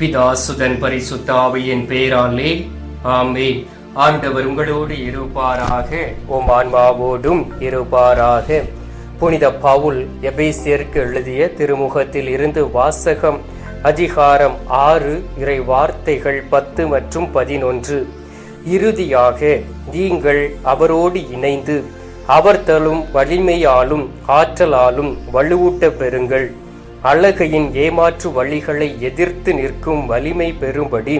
பிதா சுதன் பரிசுத்த ஆவியின் பேராலே ஆமென். ஆண்டவர் உங்களோடு இருப்பாராக, உம் ஆன்மாவோடும் இருப்பாராக. புனித பவுல் எபேசியருக்கு எழுதிய திருமுகத்தில் இருந்து வாசகம். அதிகாரம் 6, இறை வார்த்தைகள் 10 மற்றும் 11. இறுதியாக நீங்கள் அவரோடு இணைந்து அவர் தரும் வலிமையாலும் ஆற்றலாலும் வலுவூட்ட பெறுங்கள். அழகையின் ஏமாற்று வழிகளை எதிர்த்து நிற்கும் வலிமை பெறும்படி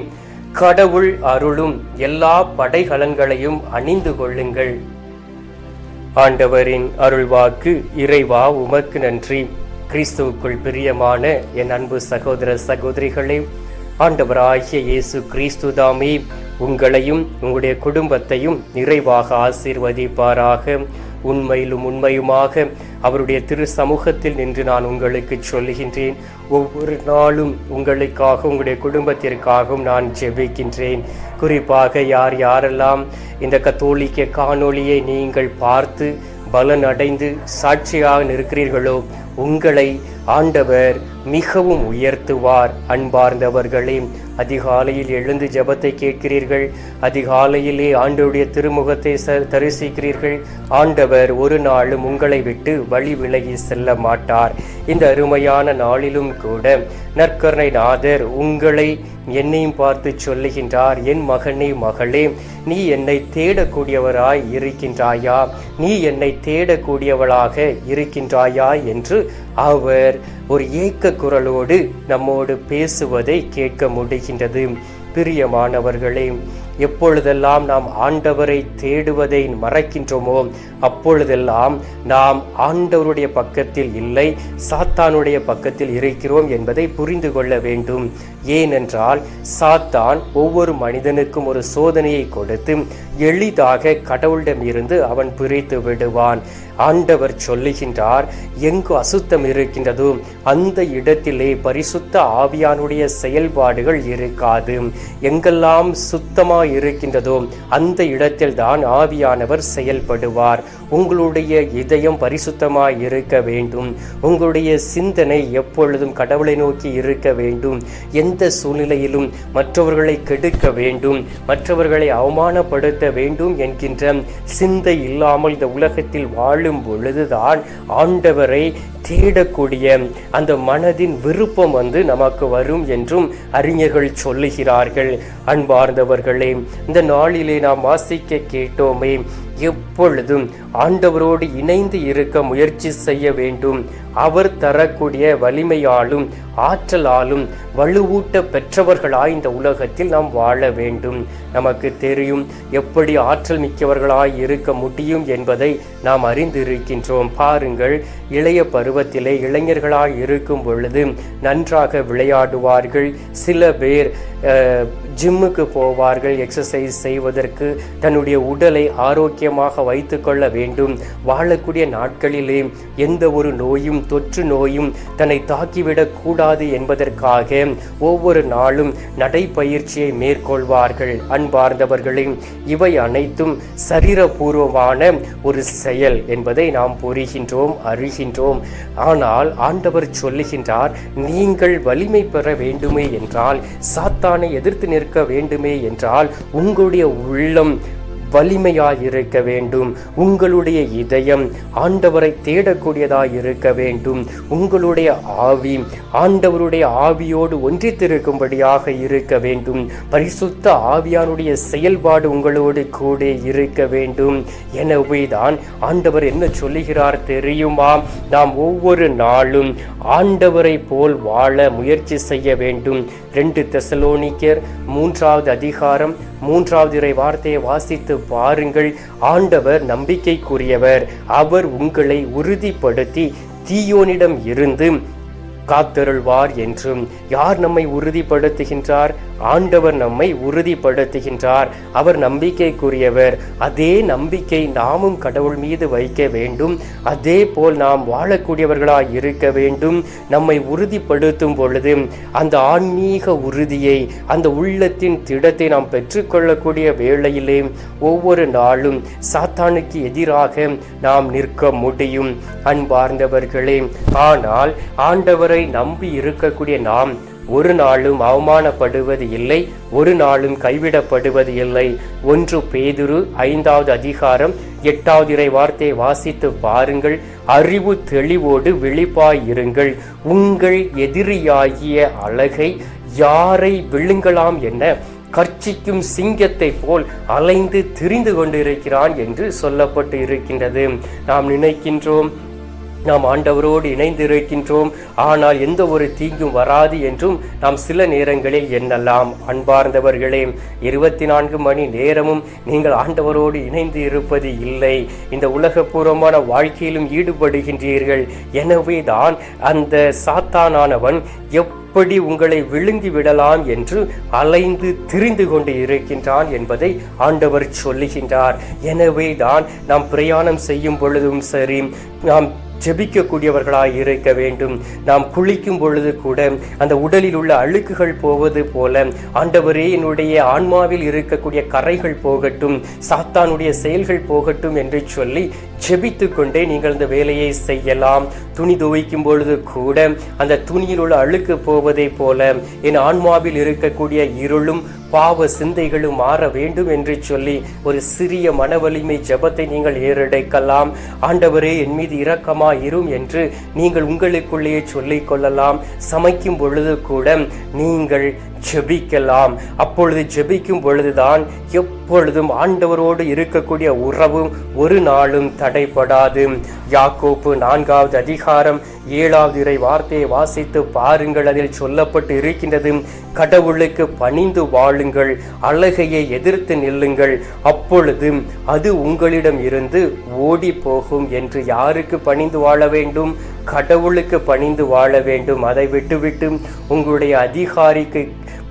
கடவுள் அருளும் எல்லா படைகலன்களையும் அணிந்து கொள்ளுங்கள். ஆண்டவரின் அருள்வாக்கு. இறைவா உமக்கு நன்றி. கிறிஸ்துவுக்குள் பிரியமான என் அன்பு சகோதர சகோதரிகளே, ஆண்டவராகிய இயேசு கிறிஸ்து தாமே உங்களையும் உங்களுடைய குடும்பத்தையும் நிறைவாக ஆசீர்வதிப்பாராக. உண்மையிலும் உண்மையுமாக அவருடைய திரு சமூகத்தில் நின்று நான் உங்களுக்கு சொல்லுகின்றேன். ஒவ்வொரு நாளும் உங்களுக்காக உங்களுடைய குடும்பத்திற்காகவும் நான் ஜெபிக்கின்றேன். குறிப்பாக யாரெல்லாம் இந்த கத்தோலிக்க காணொளியை நீங்கள் பார்த்து பலன் அடைந்து சாட்சியாக நிற்கிறீர்களோ, உங்களை ஆண்டவர் மிகவும் உயர்த்துவார். அன்பார்ந்தவர்களே, அதிகாலையில் எழுந்து ஜெபத்தை கேட்கிறீர்கள், அதிகாலையிலே ஆண்டவருடைய திருமுகத்தை தரிசிக்கிறீர்கள். ஆண்டவர் ஒரு நாளும் உங்களை விட்டு வழி விலகி செல்ல மாட்டார். இந்த அருமையான நாளிலும் கூட நற்கருணை நாதர் உங்களை என்னையும் பார்த்து சொல்லுகின்றார், என் மகனே மகளே, நீ என்னை தேடக்கூடியவராய் இருக்கின்றாயா, நீ என்னை தேடக்கூடியவளாக இருக்கின்றாயா என்று அவர் ஒரு ஏக்க குரலோடு நம்மோடு பேசுவதை கேட்க முடிகின்றது. பிரியமானவர்களே, எப்பொழுதெல்லாம் நாம் ஆண்டவரை தேடுவதை மறக்கின்றோமோ, அப்பொழுதெல்லாம் நாம் ஆண்டவருடைய பக்கத்தில் இல்லை, சாத்தானுடைய பக்கத்தில் இருக்கிறோம் என்பதை புரிந்து கொள்ள வேண்டும். ஏனென்றால் சாத்தான் ஒவ்வொரு மனிதனுக்கும் ஒரு சோதனையை கொடுத்து எளிதாக கடவுளிடம் இருந்து அவன் பிரித்து விடுவான். ஆண்டவர் சொல்லுகின்றார், எங்கு அசுத்தம் இருக்கின்றதோ அந்த இடத்திலே பரிசுத்த ஆவியானுடைய செயல்பாடுகள் இருக்காது. எங்கெல்லாம் சுத்தமாய் இருக்கின்றதோ அந்த இடத்தில் தான் ஆவியானவர் செயல்படுவார். உங்களுடைய இதயம் பரிசுத்தமாய் இருக்க வேண்டும். உங்களுடைய சிந்தனை எப்பொழுதும் கடவுளை நோக்கி இருக்க வேண்டும். எந்த சூழ்நிலையிலும் மற்றவர்களை கெடுக்க வேண்டும், மற்றவர்களை அவமானப்படுத்த வேண்டும் என்கின்ற சிந்தை இல்லாமல் இந்த உலகத்தில் வாழும் பொழுதுதான் ஆண்டவரை தேடக்கூடிய அந்த மனதின் விருப்பம் நமக்கு வரும் என்றும் அறிஞர்கள் சொல்லுகிறார்கள். அன்பார்ந்தவர்களே, இந்த நாளிலே நாம் வாசிக்க கேட்டோமே, எப்பொழுதும் ஆண்டவரோடு இணைந்து இருக்க முயற்சி செய்ய வேண்டும். அவர் தரக்கூடிய வலிமையாலும் ஆற்றலாலும் வலுவூட்ட பெற்றவர்களாய் இந்த உலகத்தில் நாம் வாழ வேண்டும். நமக்கு தெரியும் எப்படி ஆற்றல் மிக்கவர்களாய் இருக்க முடியும் என்பதை நாம் அறிந்திருக்கின்றோம். பாருங்கள், இளைய பருவத்திலே இளைஞர்களாய் இருக்கும் பொழுது நன்றாக விளையாடுவார்கள். சில பேர் ஜிம்முக்கு போவார்கள் எக்ஸசைஸ் செய்வதற்கு, தன்னுடைய உடலை ஆரோக்கியமாக வைத்து கொள்ள வேண்டும். வாழக்கூடிய நாட்களிலே எந்த ஒரு நோயும் தொற்று நோயும் தன்னை தாக்கிவிடக் கூடாது என்பதற்காக ஒவ்வொரு நாளும் நடைப்பயிற்சியை மேற்கொள்வார்கள். அன்பார்ந்தவர்களே, இவை அனைத்தும் சரீரபூர்வமான ஒரு செயல் என்பதை நாம் புரிகின்றோம், அறிகின்றோம். ஆனால் ஆண்டவர் சொல்லுகின்றார், நீங்கள் வலிமை பெற வேண்டுமே என்றால், சாத்தானை எதிர்த்து நிற்க வேண்டுமே என்றால், உங்களுடைய உள்ளம் வலிமையாய் இருக்க வேண்டும். உங்களுடைய இதயம் ஆண்டவரை தேடக்கூடியதாய் இருக்க வேண்டும். உங்களுடைய ஆவி ஆண்டவருடைய ஆவியோடு ஒன்றித்திருக்கும்படியாக இருக்க வேண்டும். பரிசுத்த ஆவியானுடைய செயல்பாடு உங்களோடு கூட இருக்க வேண்டும். எனவேதான் ஆண்டவர் என்ன சொல்லுகிறார் தெரியுமா? நாம் ஒவ்வொரு நாளும் ஆண்டவரை போல் வாழ முயற்சி செய்ய வேண்டும். 2 தெசலோனிக்கர் 3வது அதிகாரம் 3வது இறை வார்த்தையை வாசித்து பாருங்கள். ஆண்டவர் நம்பிக்கைக்குரியவர். அவர் உங்களை உறுதிப்படுத்தி தீயோனிடம் இருந்து காத்தருள்வார் என்றும். யார் நம்மை உறுதிப்படுத்துகின்றார்? ஆண்டவர் நம்மை உறுதிப்படுத்துகின்றார். அவர் நம்பிக்கைக்குரியவர். அதே நம்பிக்கை நாமும் கடவுள் மீது வைக்க வேண்டும். அதே போல் நாம் வாழக்கூடியவர்களாய் இருக்க வேண்டும். நம்மை உறுதிப்படுத்தும் பொழுது அந்த ஆன்மீக உறுதியை, அந்த உள்ளத்தின் திடத்தை நாம் பெற்றுக்கொள்ளக்கூடிய வேளையிலே ஒவ்வொரு நாளும் சாத்தானுக்கு எதிராக நாம் நிற்க முடியும். அன்பார்ந்தவர்களே, ஆனால் ஆண்டவரை நம்பி இருக்கக்கூடிய நாம் ஒரு நாளும் அவமானப்படுவது இல்லை, ஒரு நாளும் கைவிடப்படுவது இல்லை. 1 பேதுரு 5வது அதிகாரம் 8வது இறை வார்த்தையை வாசித்து பாருங்கள். அறிவு தெளிவோடு விழிப்பாயிருங்கள். உங்கள் எதிரியாகிய அழகை யாரை விழுங்கலாம் என கர்ச்சிக்கும் சிங்கத்தை போல் அலைந்து திரிந்து கொண்டிருக்கிறான் என்று சொல்லப்பட்டு இருக்கின்றது. நாம் நினைக்கின்றோம் நாம் ஆண்டவரோடு இணைந்திருக்கின்றோம், ஆனால் எந்த ஒரு தீங்கும் வராது என்றும் நாம் சில நேரங்களில் எண்ணலாம். அன்பார்ந்தவர்களே, 24 மணி நேரமும் நீங்கள் ஆண்டவரோடு இணைந்து இருப்பது இல்லை. இந்த உலகபூர்வமான வாழ்க்கையிலும் ஈடுபடுகின்றீர்கள். எனவே தான் அந்த சாத்தானானவன் எப்படி உங்களை விழுங்கி விடலாம் என்று அலைந்து திரிந்து கொண்டு இருக்கின்றான் என்பதை ஆண்டவர் சொல்லுகின்றார். எனவே தான் நாம் பிரயாணம் செய்யும் பொழுதும் சரி, நாம் ஜெபிக்கக்கூடியவர்களாய் இருக்க வேண்டும். நாம் குளிக்கும் பொழுது கூட அந்த உடலில் உள்ள அழுக்குகள் போவது போல, ஆண்டவரே என்னுடைய ஆன்மாவில் இருக்கக்கூடிய கரைகள் போகட்டும், சாத்தானுடைய செயல்கள் போகட்டும் என்று சொல்லி ஜெபித்து கொண்டே நீங்கள் இந்த வேலையை செய்யலாம். துணி துவைக்கும் பொழுது கூட அந்த துணியில் உள்ள அழுக்கு போவதை போல என் ஆன்மாவில் இருக்கக்கூடிய இருளும் பாவ சிந்தைகளும் மாற வேண்டும் என்று சொல்லி ஒரு சிறிய மன வலிமை ஜெபத்தை நீங்கள் ஏறெடுக்கலாம். ஆண்டவரே என் மீது இரக்கமாய் இரும் என்று நீங்கள் உங்களுக்குள்ளேயே சொல்லிக் கொள்ளலாம். சமைக்கும் பொழுது கூட நீங்கள் ஜெபிக்கலாம். அப்பொழுது ஜெபிக்கும் பொழுதுதான் எப்பொழுதும் ஆண்டவரோடு இருக்கக்கூடிய உறவும் ஒரு நாளும் தடைபடாது. யாக்கோப்பு 4வது அதிகாரம் 7வது இறை வார்த்தையை வாசித்து பாருங்கள். அதில் சொல்லப்பட்டு இருக்கின்றது, கடவுளுக்கு பணிந்து வாழுங்கள், அழகையை எதிர்த்து நில்லுங்கள், அப்பொழுது அது உங்களிடம் இருந்து ஓடி போகும் என்று. யாருக்கு பணிந்து வாழ வேண்டும்? கடவுளுக்கு பணிந்து வாழ வேண்டும். அதை விட்டுவிட்டு உங்களுடைய அதிகாரிக்கு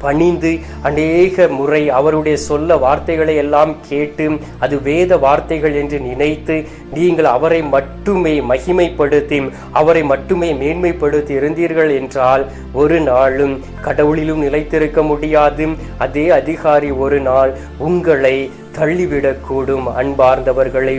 பணிந்து அநேக முறை அவருடைய சொல்ல வார்த்தைகளை எல்லாம் கேட்டு அது வேத வார்த்தைகள் என்று நினைத்து நீங்கள் அவரை மட்டுமே மகிமைப்படுத்தி அவரை மட்டுமே மேன்மைப்படுத்தி இருந்தீர்கள் என்றால் ஒரு நாளும் கடவுளிலும் நிலைத்திருக்க முடியாது. அதே அதிகாரி ஒரு நாள் உங்களை தள்ளிவிடக்கூடும். அன்பார்ந்தவர்களை,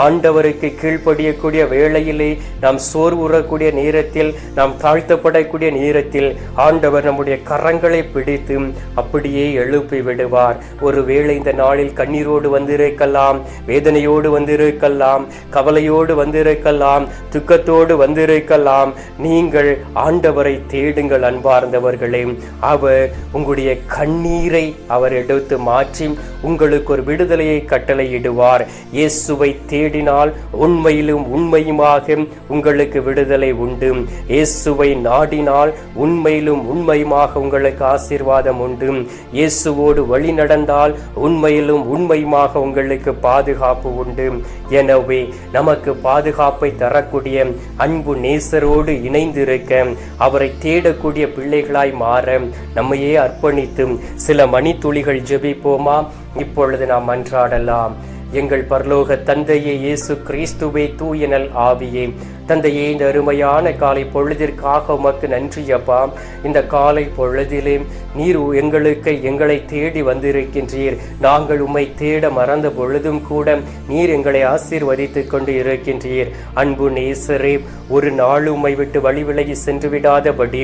ஆண்டவருக்கு கீழ்ப்படியக்கூடிய வேளையிலே, நாம் சோர்வுறக்கூடிய நேரத்தில், நாம் தாழ்த்தப்படக்கூடிய நேரத்தில் ஆண்டவர் நம்முடைய கரங்களை பிடித்து அப்படியே எழுப்பி விடுவார். ஒருவேளை இந்த நாளில் கண்ணீரோடு வந்திருக்கலாம், வேதனையோடு வந்திருக்கலாம், கவலையோடு வந்திருக்கலாம், துக்கத்தோடு வந்திருக்கலாம். நீங்கள் ஆண்டவரை தேடுங்கள். அன்பார்ந்தவர்களே, அவர் உங்களுடைய கண்ணீரை அவர் எடுத்து மாற்றி உங்களுக்கு ஒரு விடுதலையை கட்டளையிடுவார். இயேசுவை தேடினால் உண்மையிலும் உண்மையுமாக உங்களுக்கு விடுதலை உண்டு. இயேசுவை நாடினால் உண்மையிலும் உண்மையுமாக உங்களுக்கு ஆசீர்வாதம் உண்டு. இயேசுவோடு வழி நடந்தால் உண்மையிலும் உண்மையுமாக உங்களுக்கு பாதுகாப்பு உண்டு. எனவே நமக்கு பாதுகாப்பை தரக்கூடிய அன்பு நேசரோடு இணைந்திருக்க, அவரை தேடக்கூடிய பிள்ளைகளாய் மாற நம்மையே அர்ப்பணித்து சில மணித்துளிகள் ஜெபிப்போமா? இப்பொழுது நாம் மன்றாடலாம். எங்கள் பரலோக தந்தையே, இயேசு கிறிஸ்துவே, தூய நல் ஆவியே, தந்தையே, இந்த அருமையான காலை பொழுதிற்காக உமக்கு நன்றி அப்பா. இந்த காலை பொழுதிலே நீர் எங்களை தேடி வந்திருக்கின்றீர். நாங்கள் உம்மை தேட மறந்த பொழுதும் கூட நீர் எங்களை ஆசீர்வதித்து கொண்டு இருக்கின்றீர். அன்பு நேசரே, ஒரு நாள் உம்மை விட்டு வழி விலகி சென்று விடாதபடி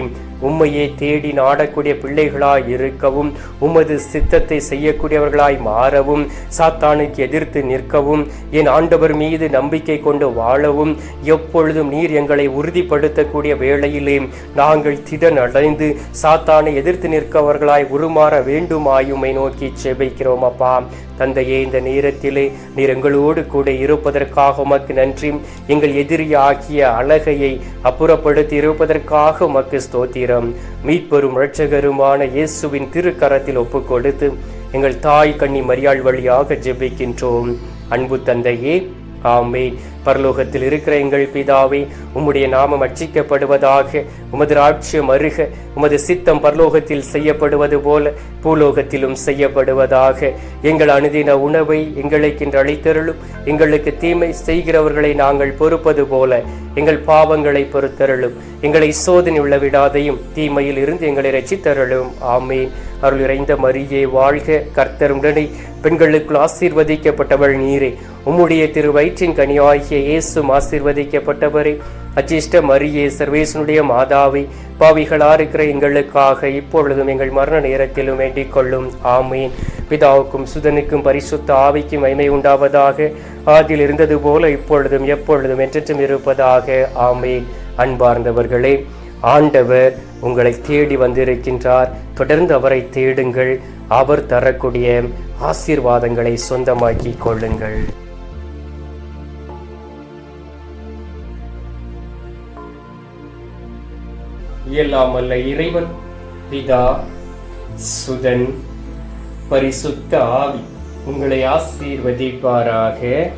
உம்மையே தேடி நாடக்கூடிய பிள்ளைகளாய் இருக்கவும், உமது சித்தத்தை செய்யக்கூடியவர்களாய் மாறவும், சாத்தானுக்கு எதிர்த்து நிற்கவும், என் ஆண்டவர் மீது நம்பிக்கை கொண்டு வாழவும், எப்பொழுதும் நீர் எங்களை உறுதிப்படுத்தக்கூடிய வேளையிலே நாங்கள் திடனடைந்து சாத்தானை எதிர்த்து நிற்கவர்களாய் உருமாற வேண்டுமாயுமை நோக்கி ஜெபிக்கிறோம் அப்பா. தந்தையே, இந்த நேரத்திலே நீர் எங்களோடு கூட இருப்பதற்காக உமக்கு நன்றி. எங்கள் எதிரியாகிய அழகையை அப்புறப்படுத்தி இருப்பதற்காக உமக்கு ஸ்தோத்திரம். மீட்பெரும் இரட்சகருமான இயேசுவின் திருக்கரத்தில் ஒப்பு கொடுத்து எங்கள் தாய் கன்னி மரியாள் வழியாக ஜெபிக்கின்றோம். அன்பு தந்தையே, ஆமென். பரலோகத்தில் இருக்கிற எங்கள் பிதாவே, உம்முடைய நாமம் அர்ச்சிக்கப்படுவதாக, உமது ராஜ்யம் வருக, உமது சித்தம் பரலோகத்தில் செய்யப்படுவது போல பூலோகத்திலும் செய்யப்படுவதாக. எங்கள் அனுதின உணவை எங்களுக்கு இன்று அளித்தருளும். எங்களுக்கு தீமை செய்கிறவர்களை நாங்கள் பொறுப்பது போல எங்கள் பாவங்களை பொறுத்தருளும். எங்களை சோதனை உள்ள விடாதையும் தீமையில் இருந்து எங்களை ரட்சித்தருளும். ஆமென். அருள் இறைந்த மரியே வாழ்க, கர்த்தர் உடனே பெண்களுக்குள் ஆசீர்வதிக்கப்பட்டவள் நீரே. உம்முடைய திரு வயிற்றின் கனியாகிய இயேசும் ஆசீர்வதிக்கப்பட்டவரே. அச்சிஷ்ட மரியே, சர்வேசனுடைய மாதாவை, பாவிகளா இருக்கிற எங்களுக்காக இப்பொழுதும் எங்கள் மரண நேரத்திலும் வேண்டிக் கொள்ளும். ஆமீன். பிதாவுக்கும் சுதனுக்கும் பரிசுத்த ஆவிக்கும் மகிமை உண்டாவதாக. ஆதியில் இருந்தது போல இப்பொழுதும் எப்பொழுதும் என்றென்றும் இருப்பதாக. ஆமீன். அன்பார்ந்தவர்களே, ஆண்டவர் உங்களை தேடி வந்திருக்கின்றார். தொடர்ந்து அவரை தேடுங்கள். அவர் தரக்கூடிய ஆசீர்வாதங்களை சொந்தமாக்கி கொள்ளுங்கள். எல்லாம் அல்ல இறைவன் பிதா, சுதன், பரிசுத்த ஆவி உங்களை ஆசீர்வதிப்பாராக.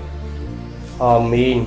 ஆமீன்.